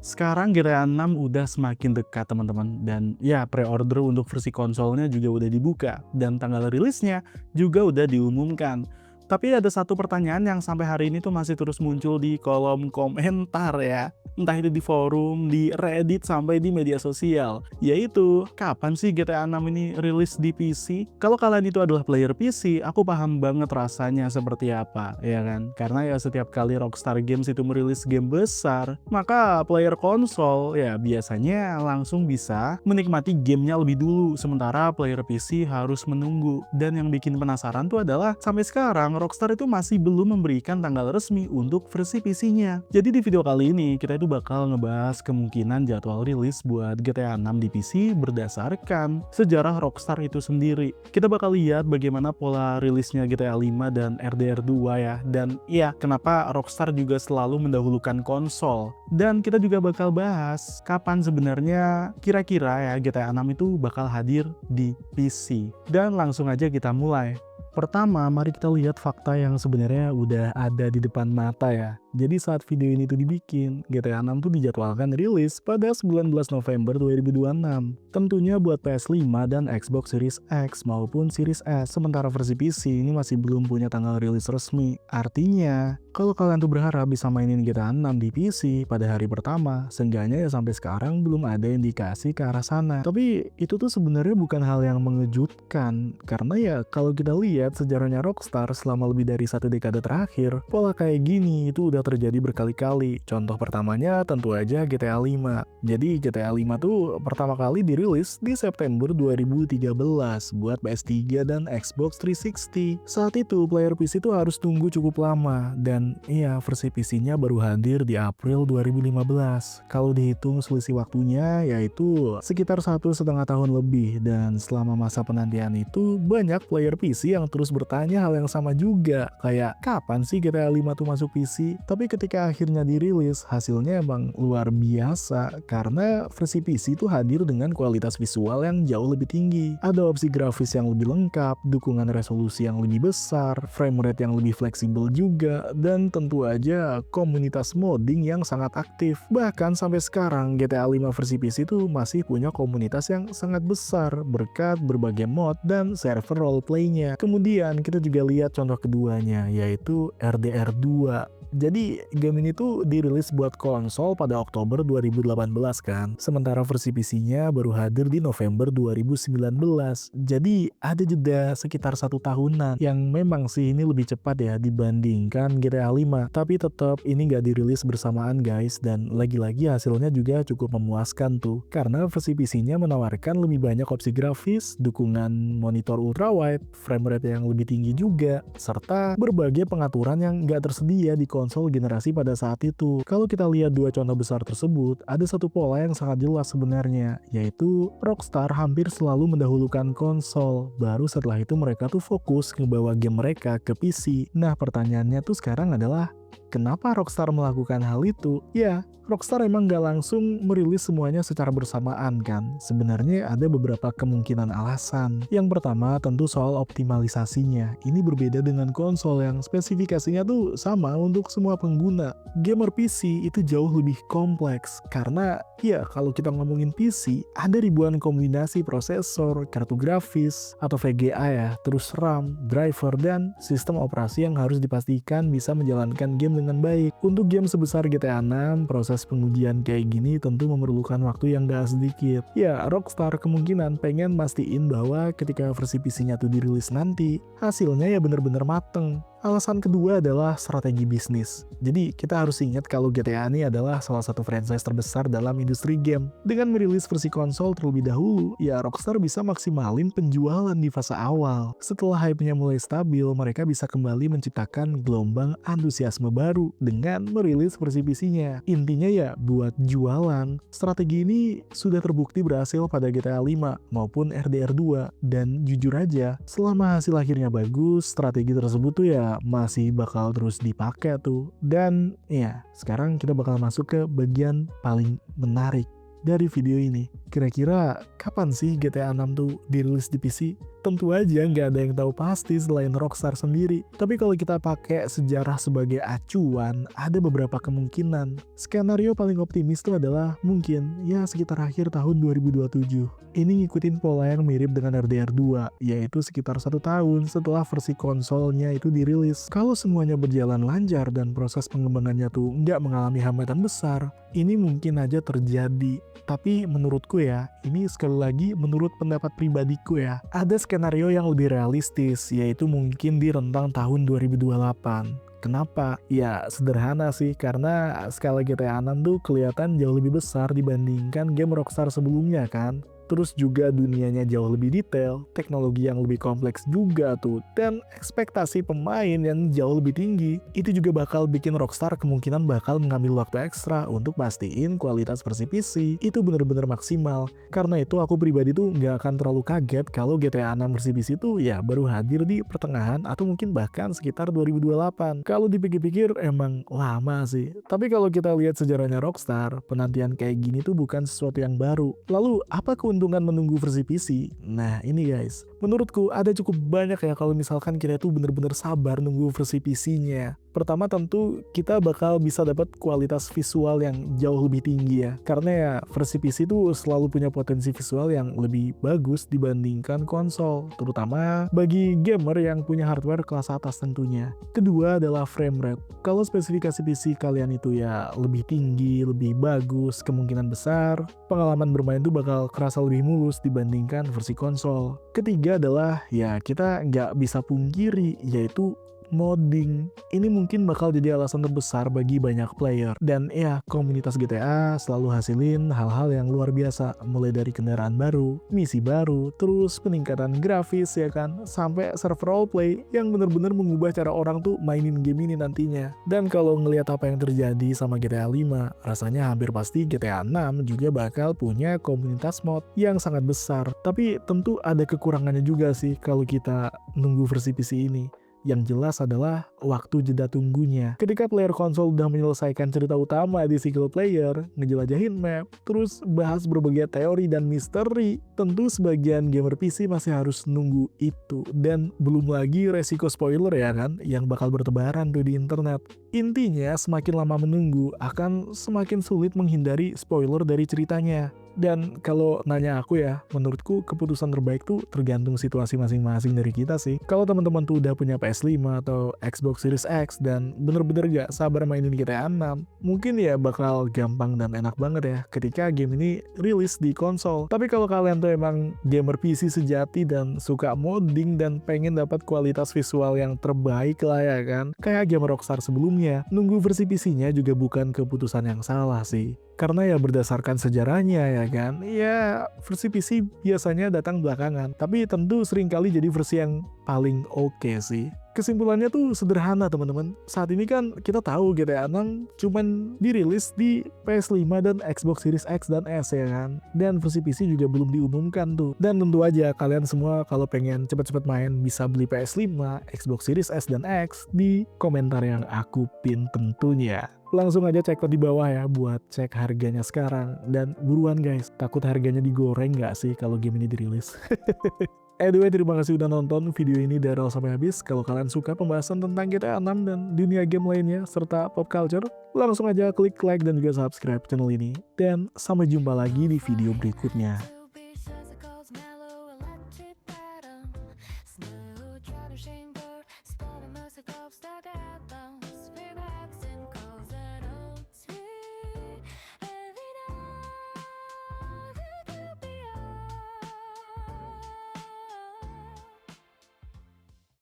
Sekarang GTA 6 udah semakin dekat teman-teman, dan ya pre-order untuk versi konsolnya juga udah dibuka dan tanggal rilisnya juga udah diumumkan. Tapi ada satu pertanyaan yang sampai hari ini tuh masih terus muncul di kolom komentar ya. Entah itu di forum, di Reddit, sampai di media sosial. Yaitu, kapan sih GTA 6 ini rilis di PC? Kalau kalian itu adalah player PC, aku paham banget rasanya seperti apa, ya kan? Karena ya setiap kali Rockstar Games itu merilis game besar, maka player konsol ya biasanya langsung bisa menikmati gamenya lebih dulu, sementara player PC harus menunggu. Dan yang bikin penasaran tuh adalah sampai sekarang Rockstar itu masih belum memberikan tanggal resmi untuk versi PC-nya. Jadi di video kali ini kita itu bakal ngebahas kemungkinan jadwal rilis buat GTA 6 di PC berdasarkan sejarah Rockstar itu sendiri. Kita bakal lihat bagaimana pola rilisnya GTA 5 dan RDR 2 ya. Dan iya, kenapa Rockstar juga selalu mendahulukan konsol. Dan kita juga bakal bahas kapan sebenarnya kira-kira ya GTA 6 itu bakal hadir di PC. Dan langsung aja kita mulai. Pertama, mari kita lihat fakta yang sebenarnya udah ada di depan mata ya. Jadi saat video ini tuh dibikin, GTA 6 tuh dijadwalkan rilis pada 19 November 2026. Tentunya buat PS5 dan Xbox Series X maupun Series S, sementara versi PC ini masih belum punya tanggal rilis resmi. Artinya, kalau kalian tuh berharap bisa mainin GTA 6 di PC pada hari pertama, seenggaknya ya sampai sekarang belum ada indikasi ke arah sana. Tapi itu tuh sebenarnya bukan hal yang mengejutkan, karena ya kalau kita lihat sejarahnya Rockstar selama lebih dari 1 dekade terakhir, pola kayak gini itu udah terjadi berkali-kali. Contoh pertamanya tentu aja GTA 5. Jadi GTA 5 tuh pertama kali dirilis di September 2013 buat PS3 dan Xbox 360. Saat itu player PC tuh harus tunggu cukup lama, dan iya versi PC-nya baru hadir di April 2015. Kalau dihitung selisih waktunya yaitu sekitar 1,5 tahun lebih, dan selama masa penantian itu banyak player PC yang terus bertanya hal yang sama juga, kayak kapan sih GTA 5 tuh masuk PC? Tapi ketika akhirnya dirilis, hasilnya emang luar biasa karena versi PC itu hadir dengan kualitas visual yang jauh lebih tinggi. Ada opsi grafis yang lebih lengkap, dukungan resolusi yang lebih besar, frame rate yang lebih fleksibel juga, dan tentu aja komunitas modding yang sangat aktif. Bahkan sampai sekarang GTA 5 versi PC itu masih punya komunitas yang sangat besar berkat berbagai mod dan server roleplaynya. Kemudian kita juga lihat contoh keduanya, yaitu RDR 2. Jadi game ini tuh dirilis buat konsol pada Oktober 2018 kan, sementara versi PC-nya baru hadir di November 2019. Jadi ada jeda sekitar 1 tahunan, yang memang sih ini lebih cepat ya dibandingkan GTA 5. Tapi tetap ini nggak dirilis bersamaan guys, dan lagi-lagi hasilnya juga cukup memuaskan tuh, karena versi PC-nya menawarkan lebih banyak opsi grafis, dukungan monitor ultrawide, frame rate yang lebih tinggi juga, serta berbagai pengaturan yang nggak tersedia di konsol generasi pada saat itu. Kalau kita lihat dua contoh besar tersebut, ada satu pola yang sangat jelas sebenarnya, yaitu Rockstar hampir selalu mendahulukan konsol, baru setelah itu mereka tuh fokus ngebawa game mereka ke PC. Nah pertanyaannya tuh sekarang adalah, kenapa Rockstar melakukan hal itu? Ya, Rockstar emang nggak langsung merilis semuanya secara bersamaan kan. Sebenarnya ada beberapa kemungkinan alasan. Yang pertama tentu soal optimalisasinya. Ini berbeda dengan konsol yang spesifikasinya tuh sama untuk semua pengguna. Gamer PC itu jauh lebih kompleks karena ya kalau kita ngomongin PC, ada ribuan kombinasi prosesor, kartu grafis, atau VGA ya, terus RAM, driver, dan sistem operasi yang harus dipastikan bisa menjalankan game dengan baik. Untuk game sebesar GTA 6, proses pengujian kayak gini tentu memerlukan waktu yang gak sedikit. Ya, Rockstar kemungkinan pengen mastiin bahwa ketika versi PC-nya tuh dirilis nanti, hasilnya ya bener-bener mateng. Alasan kedua adalah strategi bisnis. Jadi kita harus ingat kalau GTA ini adalah salah satu franchise terbesar dalam industri game. Dengan merilis versi konsol terlebih dahulu, ya Rockstar bisa maksimalin penjualan di fase awal. Setelah hype-nya mulai stabil, mereka bisa kembali menciptakan gelombang antusiasme baru dengan merilis versi PC-nya. Intinya ya buat jualan. Strategi ini sudah terbukti berhasil pada GTA 5 maupun RDR 2, dan jujur aja, selama hasil akhirnya bagus, strategi tersebut tuh ya masih bakal terus dipakai tuh. Dan ya, sekarang kita bakal masuk ke bagian paling menarik dari video ini. Kira-kira kapan sih GTA 6 tuh dirilis di PC? Tentu aja nggak ada yang tahu pasti selain Rockstar sendiri. Tapi kalau kita pakai sejarah sebagai acuan, ada beberapa kemungkinan. Skenario paling optimis itu adalah mungkin ya sekitar akhir tahun 2027. Ini ngikutin pola yang mirip dengan RDR2, yaitu sekitar 1 tahun setelah versi konsolnya itu dirilis. Kalau semuanya berjalan lancar dan proses pengembangannya tuh nggak mengalami hambatan besar, ini mungkin aja terjadi. Tapi menurutku ya, ini sekali lagi menurut pendapat pribadiku ya, ada skenario yang lebih realistis, yaitu mungkin di rentang tahun 2028. Kenapa? Ya sederhana sih, karena skala GTA 6 tuh kelihatan jauh lebih besar dibandingkan game Rockstar sebelumnya kan. Terus juga dunianya jauh lebih detail, teknologi yang lebih kompleks juga tuh, dan ekspektasi pemain yang jauh lebih tinggi. Itu juga bakal bikin Rockstar kemungkinan bakal mengambil waktu ekstra untuk pastiin kualitas versi PC itu bener-bener maksimal. Karena itu aku pribadi tuh nggak akan terlalu kaget kalau GTA 6 versi PC tuh ya baru hadir di pertengahan atau mungkin bahkan sekitar 2028. Kalau dipikir-pikir emang lama sih. Tapi kalau kita lihat sejarahnya Rockstar, penantian kayak gini tuh bukan sesuatu yang baru. Lalu apa keuntungan menunggu versi PC? Nah ini guys, menurutku ada cukup banyak ya kalau misalkan kita tuh bener-bener sabar nunggu versi PC-nya. Pertama tentu kita bakal bisa dapat kualitas visual yang jauh lebih tinggi ya. Karena ya versi PC itu selalu punya potensi visual yang lebih bagus dibandingkan konsol. Terutama bagi gamer yang punya hardware kelas atas tentunya. Kedua adalah frame rate. Kalau spesifikasi PC kalian itu ya lebih tinggi, lebih bagus, kemungkinan besar pengalaman bermain itu bakal kerasa lebih mulus dibandingkan versi konsol. Ketiga adalah ya kita nggak bisa pungkiri yaitu modding. Ini mungkin bakal jadi alasan terbesar bagi banyak player. Dan ya, komunitas GTA selalu hasilin hal-hal yang luar biasa. Mulai dari kendaraan baru, misi baru, terus peningkatan grafis ya kan, sampai server roleplay yang bener-bener mengubah cara orang tuh mainin game ini nantinya. Dan kalau ngelihat apa yang terjadi sama GTA 5, rasanya hampir pasti GTA 6 juga bakal punya komunitas mod yang sangat besar. Tapi tentu ada kekurangannya juga sih kalau kita nunggu versi PC ini. Yang jelas adalah waktu jeda tunggunya. Ketika player konsol udah menyelesaikan cerita utama di single player, ngejelajahin map, terus bahas berbagai teori dan misteri, tentu sebagian gamer PC masih harus nunggu itu. Dan belum lagi resiko spoiler ya kan, yang bakal bertebaran tuh di internet. Intinya semakin lama menunggu akan semakin sulit menghindari spoiler dari ceritanya. Dan kalau nanya aku ya, menurutku keputusan terbaik tuh tergantung situasi masing-masing dari kita sih. Kalau teman-teman tuh udah punya PS5 atau Xbox Series X dan bener-bener gak sabar mainin GTA 6, mungkin ya bakal gampang dan enak banget ya ketika game ini rilis di konsol. Tapi kalau kalian tuh emang gamer PC sejati dan suka modding dan pengen dapat kualitas visual yang terbaik lah ya kan, kayak game Rockstar sebelumnya, nunggu versi PC-nya juga bukan keputusan yang salah sih. Karena ya berdasarkan sejarahnya ya kan, ya versi PC biasanya datang belakangan, tapi tentu seringkali jadi versi yang paling oke sih. Kesimpulannya tuh sederhana teman-teman. Saat ini kan kita tahu GTA 6 cuman dirilis di PS5 dan Xbox Series X dan S ya kan. Dan versi PC juga belum diumumkan tuh. Dan tentu aja kalian semua kalau pengen cepet-cepet main bisa beli PS5, Xbox Series S dan X di komentar yang aku pin tentunya. Langsung aja cek di bawah ya buat cek harganya sekarang. Dan buruan guys, takut harganya digoreng nggak sih kalau game ini dirilis? Anyway, terima kasih udah nonton video ini dari awal sampai habis. Kalau kalian suka pembahasan tentang GTA 6 dan dunia game lainnya serta pop culture, langsung aja klik like dan juga subscribe channel ini. Dan sampai jumpa lagi di video berikutnya.